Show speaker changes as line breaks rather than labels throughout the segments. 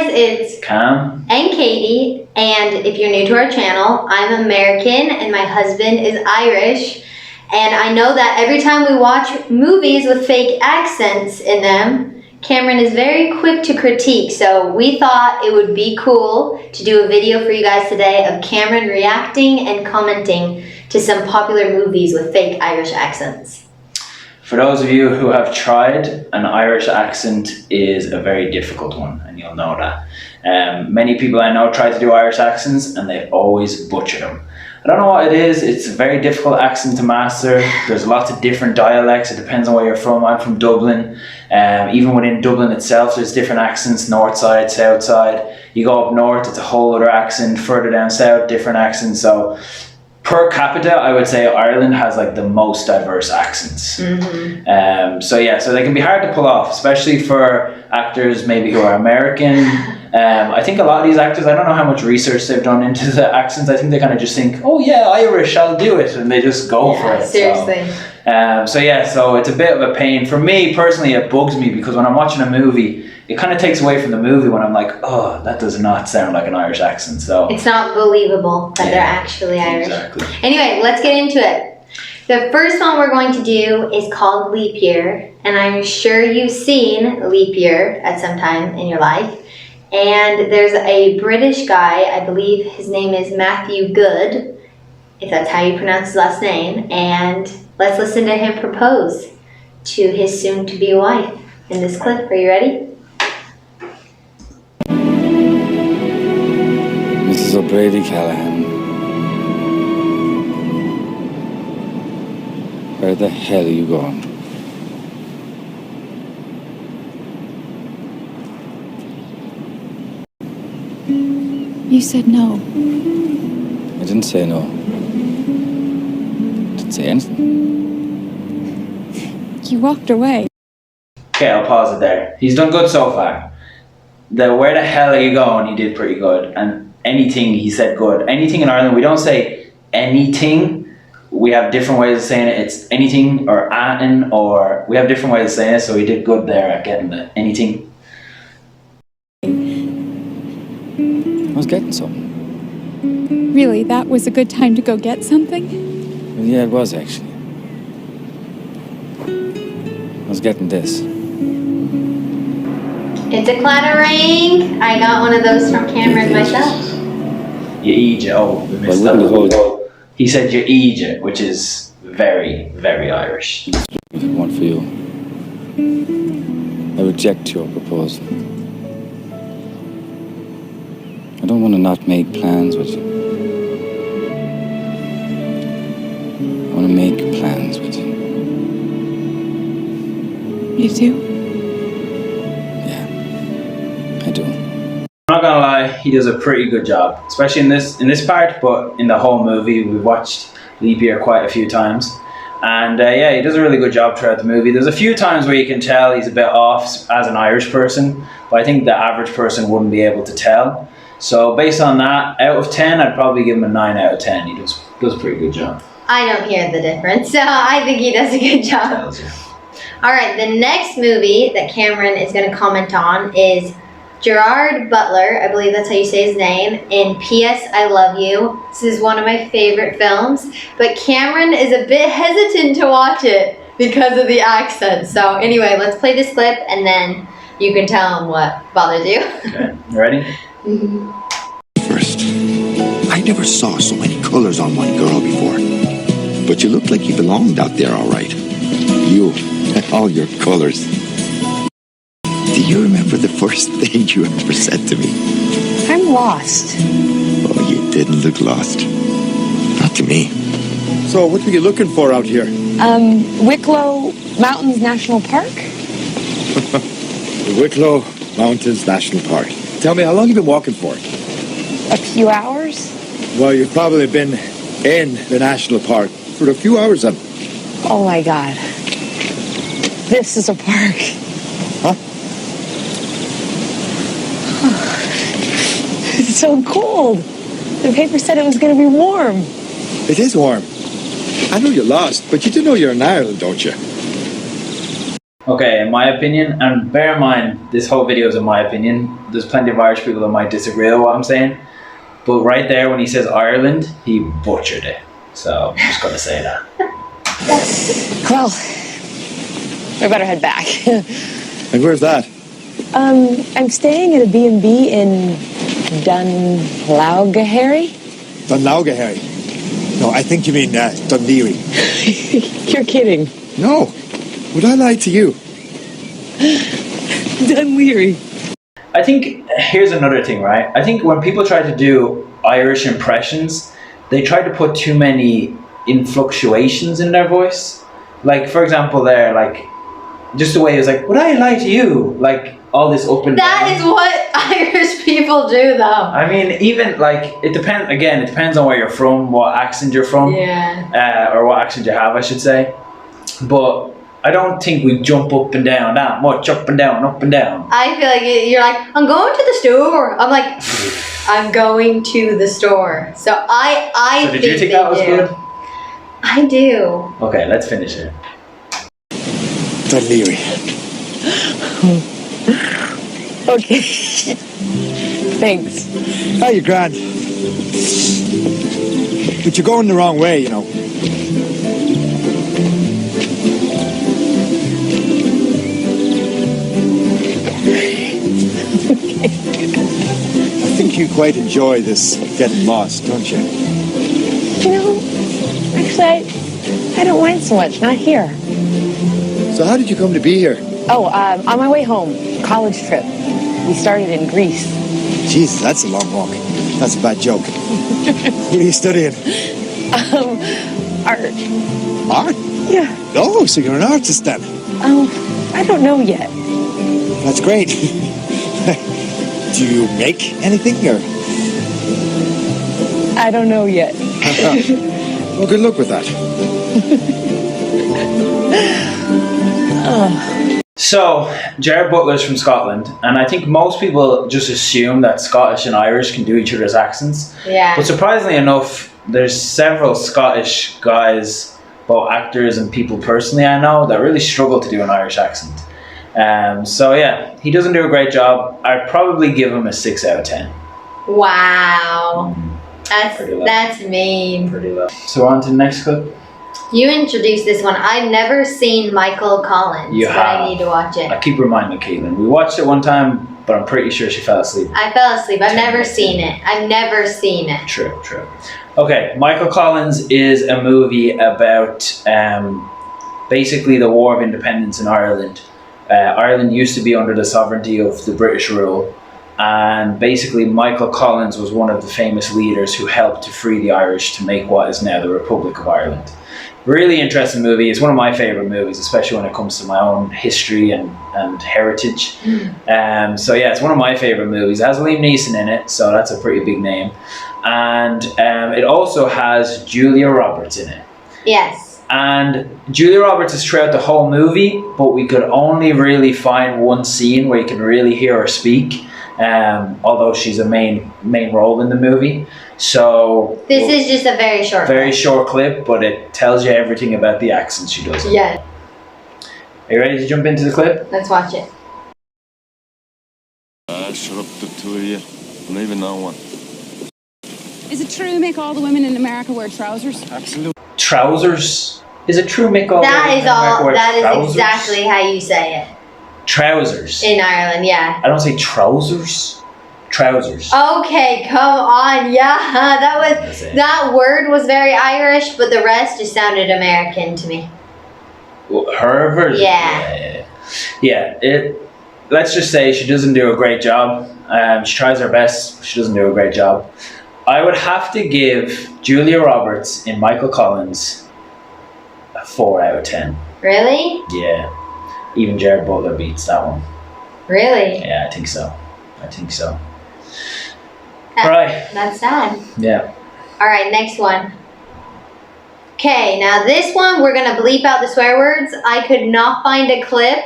guys, it's
Cam
and Katie, and if you're new to our channel, I'm American and my husband is Irish, and I know that every time we watch movies with fake accents in them, Cameron is very quick to critique, so we thought it would be cool to do a video for you guys today of Cameron reacting and commenting to some popular movies with fake Irish accents.
For those of you who have tried, an Irish accent is a very difficult one, and you'll know that. Many people I know try to do Irish accents and they always butcher them. I don't know what it is, it's a very difficult accent to master. There's lots of different dialects, it depends on where you're from. I'm from Dublin. Even within Dublin itself, there's different accents, north side, south side. You go up north, it's a whole other accent, further down south, different accents. So per capita, I would say Ireland has like the most diverse accents. So they can be hard to pull off, especially for actors maybe who are American. I think a lot of these actors, I don't know how much research they've done into the accents. I think they kind of just think, oh yeah, Irish, I'll do it, and they just go for it.
Seriously.
So it's a bit of a pain. For me personally, it bugs me because when I'm watching a movie, it kind of takes away from the movie when I'm like, oh, that does not sound like an Irish accent. So
it's not believable that they're actually Irish.
Exactly.
Anyway, let's get into it. The first one we're going to do is called Leap Year, and I'm sure you've seen Leap Year at some time in your life. And there's a British guy, I believe his name is Matthew Goode, if that's how you pronounce his last name, and let's listen to him propose to his soon-to-be wife in this clip. Are you ready?
Mrs. O'Brady Callahan, where the hell are you going?
You said no.
I didn't say no. Didn't say anything.
You walked away.
Okay, I'll pause it there. He's done good so far. The where the hell are you going, he did pretty good. And anything, he said good. Anything in Ireland, we don't say anything. We have different ways of saying it. It's anything or atin, or we have different ways of saying it, so he did good there at getting the anything.
I was getting something.
Really, that was a good time to go get something?
Well, yeah, it was actually. I was getting this.
It's a clattering. I got one of those from Cameron myself.
You eat it. Oh, we missed that. He said you eat it, which is very, very Irish.
One for you. I reject your proposal. I don't want to not make plans with you. I want to make plans with you.
You do?
I do.
I'm not gonna lie, he does a pretty good job, especially in this part, but in the whole movie. We've watched Leap Year quite a few times, and he does a really good job throughout the movie. There's a few times where you can tell he's a bit off as an Irish person, but I think the average person wouldn't be able to tell. So based on that, out of 10, I'd probably give him a 9 out of 10. He does a pretty good job.
I don't hear the difference, so I think he does a good job.
Tells you.
All right, the next movie that Cameron is going to comment on is Gerard Butler, I believe that's how you say his name, in P.S. I Love You. This is one of my favorite films, but Cameron is a bit hesitant to watch it because of the accent. So anyway, let's play this clip and then you can tell him what bothers you.
Okay, you ready?
First, I never saw so many colors on one girl before. But you looked like you belonged out there, all right. You and all your colors. Do you remember the first thing you ever said to me?
I'm lost.
Oh, you didn't look lost. Not to me.
So, what were you looking for out here?
Wicklow Mountains National Park?
The Wicklow Mountains National Park. Tell me, how long have you been walking for?
A few hours?
Well, you've probably been in the national park for a few hours then.
Oh my God. This is a park.
Huh?
It's so cold. The paper said it was going to be warm.
It is warm. I know you're lost, but you do know you're in Ireland, don't you?
Okay, in my opinion, and bear in mind, this whole video is in my opinion. There's plenty of Irish people that might disagree with what I'm saying. But right there, when he says Ireland, he butchered it. So I'm just going to say that.
Well, we better head back.
And where's that?
I'm staying at a B&B in Dunlaugahary.
Dunlaugahary. No, I think you mean Dunleary.
You're kidding.
No. Would I lie to you?
Dunleary.
I think, here's another thing, right? I think when people try to do Irish impressions, they try to put too many influctuations in their voice. Like, for example, there, like, just the way it was like, would I lie to you? Like, all this up and down.
That is what Irish people do, though.
I mean, even, like, it depends on where you're from, what accent you're from.
Yeah.
Or what accent you have, I should say. But I don't think we jump up and down that much, up and down, up and down.
I feel like you're like, I'm going to the store. I'm like, I'm going to the store. So I
So did you think that was good?
I do.
Okay, let's finish it.
Dunleary.
Okay. Thanks.
Oh, you're grand. But you're going the wrong way, you know. I think you quite enjoy this getting lost, don't you?
You know, actually, I don't mind so much. Not here.
So how did you come to be here?
Oh, on my way home, college trip. We started in Greece.
Jesus, that's a long walk. That's a bad joke. What are you studying?
Art.
Art?
Yeah.
Oh, so you're an artist then.
I don't know yet.
That's great. Do you make anything, or?
I don't know yet.
Well, good luck with that.
So, Gerard Butler's from Scotland, and I think most people just assume that Scottish and Irish can do each other's accents.
Yeah.
But surprisingly enough, there's several Scottish guys, both actors and people personally I know, that really struggle to do an Irish accent. So yeah, he doesn't do a great job. I'd probably give him a 6 out of 10.
Wow.
Pretty low.
That's mean.
Pretty low. So on to the next clip.
You introduced this one. I've never seen Michael Collins,
You
but
have.
I need to watch it.
I keep reminding Caitlin. We watched it one time, but I'm pretty sure she fell asleep.
I fell asleep. I've never seen it. I've never seen it.
True. Okay, Michael Collins is a movie about basically the War of Independence in Ireland. Ireland used to be under the sovereignty of the British rule, and basically Michael Collins was one of the famous leaders who helped to free the Irish to make what is now the Republic of Ireland. Really interesting movie. It's one of my favourite movies, especially when it comes to my own history and heritage. So yeah, it's one of my favourite movies. It has Liam Neeson in it, so that's a pretty big name. And it also has Julia Roberts in it.
Yes.
And Julia Roberts is throughout the whole movie, but we could only really find one scene where you can really hear her speak, although she's a main role in the movie. So
This is just a very short
short clip, but it tells you everything about the accent she does.
Yeah.
Are you ready to jump into the clip?
Let's watch it.
Shut up, the two of you. I'm leaving no one.
Is it true, Mick, all the women in America wear trousers?
Absolutely.
Trousers? Is it true, Mick?
That is exactly how you say it.
Trousers.
In Ireland, yeah.
I don't say trousers. Trousers.
Okay, come on. Yeah, that word was very Irish, but the rest just sounded American to me.
Her version?
Yeah.
Let's just say she doesn't do a great job. She tries her best. She doesn't do a great job. I would have to give Julia Roberts in Michael Collins a 4 out of 10.
Really?
Yeah. Even Gerard Butler beats that one.
Really?
Yeah, I think so. Alright.
That's sad.
Yeah.
Alright, next one. Okay, now this one, we're going to bleep out the swear words. I could not find a clip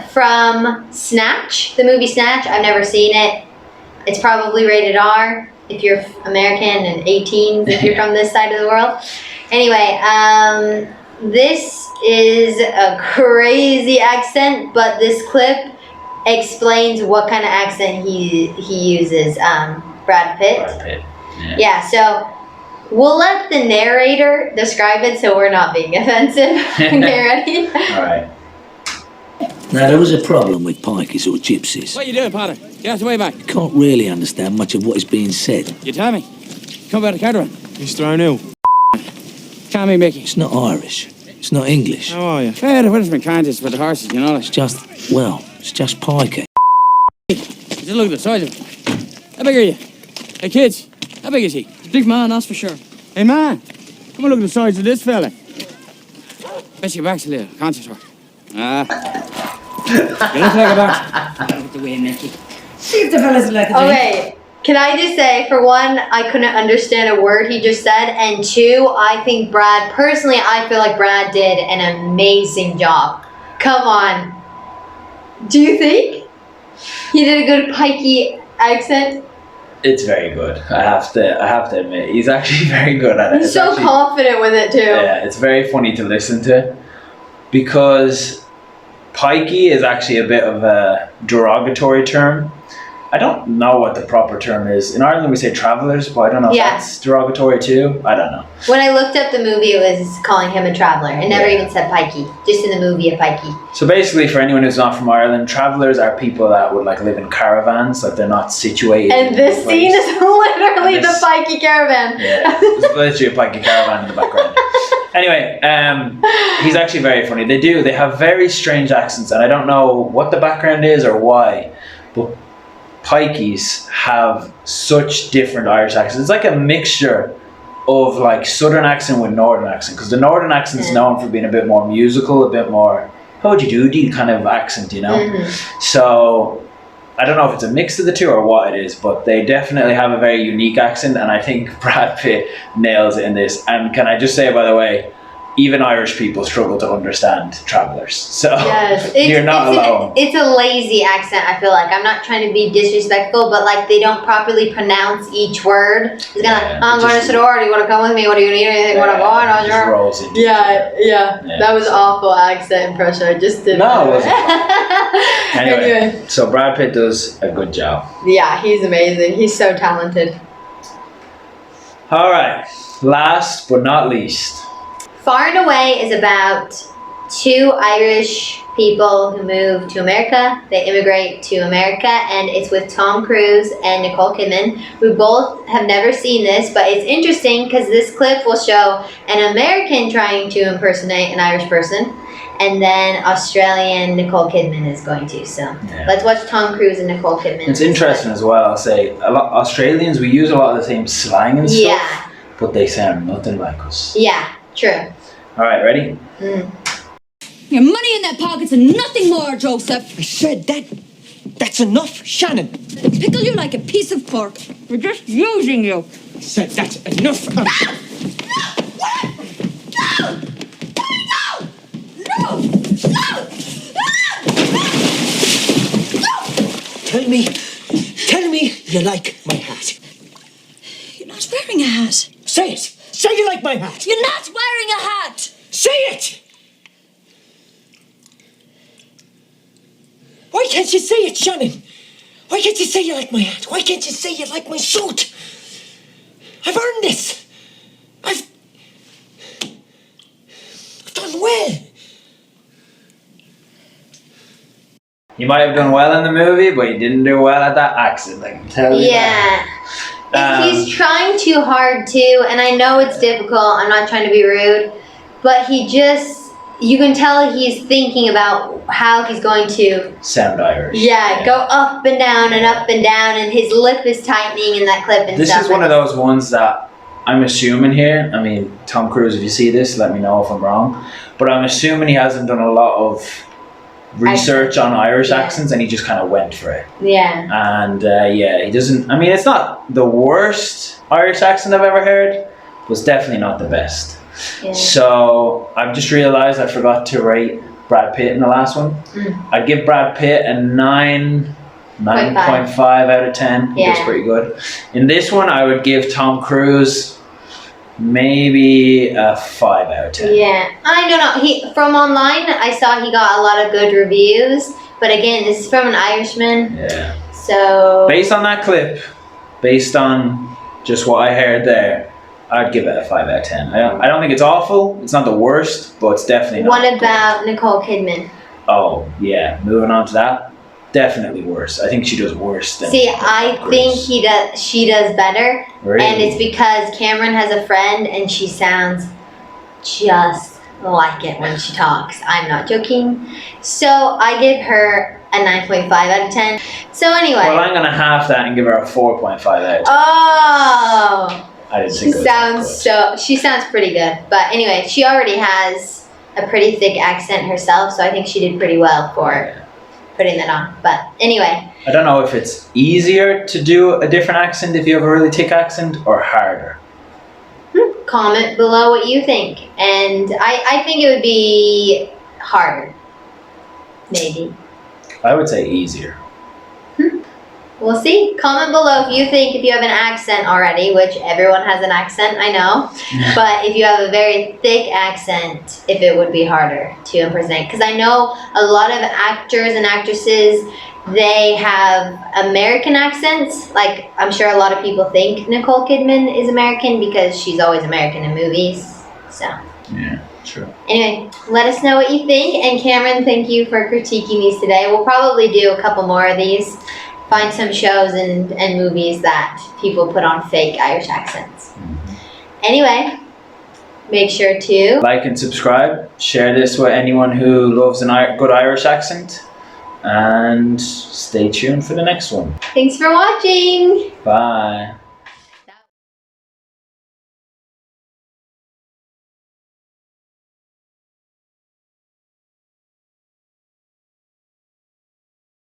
from Snatch, the movie Snatch. I've never seen it. It's probably rated R if you're American, and 18 if you're from this side of the world. Anyway, this is a crazy accent, but this clip explains what kind of accent he uses. Brad Pitt.
Brad Pitt.
Yeah, so we'll let the narrator describe it so we're not being offensive. Okay, ready?
Alright.
Now, there was a problem with pikeys or gypsies.
What are you doing, Potter? Get out the way back.
You can't really understand much of what is being said.
You tell me. Come about the caravan.
Mr. Arnoux.
Tell me, Mickey.
It's not Irish. It's not English.
How are you?
Hey, the Welshman can't just for the horses, you know.
It's just, well, it's just pikey.
Just look at the size of it. How big are you? Hey, kids. How big is he?
Big man, that's for sure.
Hey, man. Come on, look at the size of this fella. Bet your back's a little. Concert her. You look like a boxer. Get out the way, Mickey.
See if the fellas like a drink.
Okay, can I just say, for one, I couldn't understand a word he just said, and two, I think personally, I feel like Brad did an amazing job. Come on. Do you think? He did a good pikey accent?
It's very good. I have to admit, he's actually very good at it.
He's
It's
so
actually,
confident with it, too.
Yeah, it's very funny to listen to because pikey is actually a bit of a derogatory term. I don't know what the proper term is. In Ireland we say travellers, but I don't know if
Yeah.
that's derogatory too. I don't know.
When I looked up the movie, it was calling him a traveler. It never even said pikey. Just in the movie, a pikey.
So basically, for anyone who's not from Ireland, travellers are people that would like live in caravans, like they're not situated.
And
in
this
one
scene
place.
is literally
And
the
this-
pikey caravan.
Yeah, there's literally a pikey caravan in the background. Anyway, he's actually very funny. They have very strange accents, and I don't know what the background is or why, but pikeys have such different Irish accents. It's like a mixture of like southern accent with northern accent, because the northern accent's known for being a bit more musical, a bit more how would you do kind of accent, you know. So I don't know if it's a mix of the two or what it is, but they definitely have a very unique accent, and I think Brad Pitt nails it in this. And can I just say, by the way, even Irish people struggle to understand travellers, so
Yes,
you're not alone.
It's a lazy accent, I feel like. I'm not trying to be disrespectful, but like they don't properly pronounce each word. It's gonna I'm going to Sador, do you want to come with me? What do you need? Anything? What I'm going on?
Just rolls into
Yeah. That was awful accent impression. I just didn't.
No, it wasn't.
Anyway.
So Brad Pitt does a good job.
Yeah, he's amazing. He's so talented.
All right, last but not least.
Far and Away is about two Irish people who move to America. They immigrate to America, and it's with Tom Cruise and Nicole Kidman. We both have never seen this, but it's interesting because this clip will show an American trying to impersonate an Irish person, and then Australian Nicole Kidman is going to. So let's watch Tom Cruise and Nicole Kidman.
It's interesting as well. I'll say a lot Australians, we use a lot of the same slang and stuff, but they sound nothing like us.
Yeah, true.
All right, ready?
Your money in their pockets and nothing more, Joseph.
I said that's enough, Shannon.
Pickle you like a piece of pork. We're just using you.
I said that's enough. Tell me you like my hat.
You're not wearing a hat.
Say it. Say you like my hat.
You're not wearing a hat.
Say it. Why can't you say it, Shannon? Why can't you say you like my hat? Why can't you say you like my suit? I've earned this. I've done well.
You might have done well in the movie, but you didn't do well at that accent, I can tell you.
Yeah. He's trying too hard too, and I know it's difficult. I'm not trying to be rude, but you can tell he's thinking about how he's going to
Sound Irish.
Yeah, go up and down and up and down, and his lip is tightening in that clip and
This
stuff.
is one of those ones that I'm assuming here. I mean, Tom Cruise, if you see this, let me know if I'm wrong. But I'm assuming he hasn't done a lot of research on Irish accents, and he just kind of went for it.
Yeah.
And he doesn't. I mean, it's not the worst Irish accent I've ever heard, but it's definitely not the best.
Yeah.
So I've just realized I forgot to rate Brad Pitt in the last one. I'd give Brad Pitt a 9.5 out of 10. I think it's pretty good. In this one, I would give Tom Cruise maybe a 5 out of 10.
Yeah, I don't know. From online, I saw he got a lot of good reviews. But again, this is from an Irishman.
Yeah.
So
based on that clip, based on just what I heard there, I'd give it a 5 out of 10. I don't think it's awful. It's not the worst, but it's definitely not.
What about Nicole Kidman?
Oh yeah, moving on to that. Definitely worse. I think she does worse than.
See, I think she does better,
Really?
and it's because Cameron has a friend, and she sounds just like it when she talks. I'm not joking. So I give her a 9.5 out of 10. So anyway.
Well, I'm gonna half that and give her a 4.5 out of 10.
Oh.
I didn't think it was that good.
She sounds pretty good. But anyway, she already has a pretty thick accent herself, so I think she did pretty well for putting that on. But anyway.
I don't know if it's easier to do a different accent if you have a really thick accent or harder.
Comment below what you think. And I think it would be harder. Maybe.
I would say easier.
We'll see. Comment below if you think if you have an accent already, which everyone has an accent, I know. But if you have a very thick accent, if it would be harder to impersonate. Because I know a lot of actors and actresses, they have American accents. Like, I'm sure a lot of people think Nicole Kidman is American because she's always American in movies. So.
Yeah, true.
Anyway, let us know what you think. And Cameron, thank you for critiquing these today. We'll probably do a couple more of these. Find some shows and movies that people put on fake Irish accents. Anyway, make sure to
like and subscribe. Share this with anyone who loves a good Irish accent. And stay tuned for the next one.
Thanks for watching.
Bye.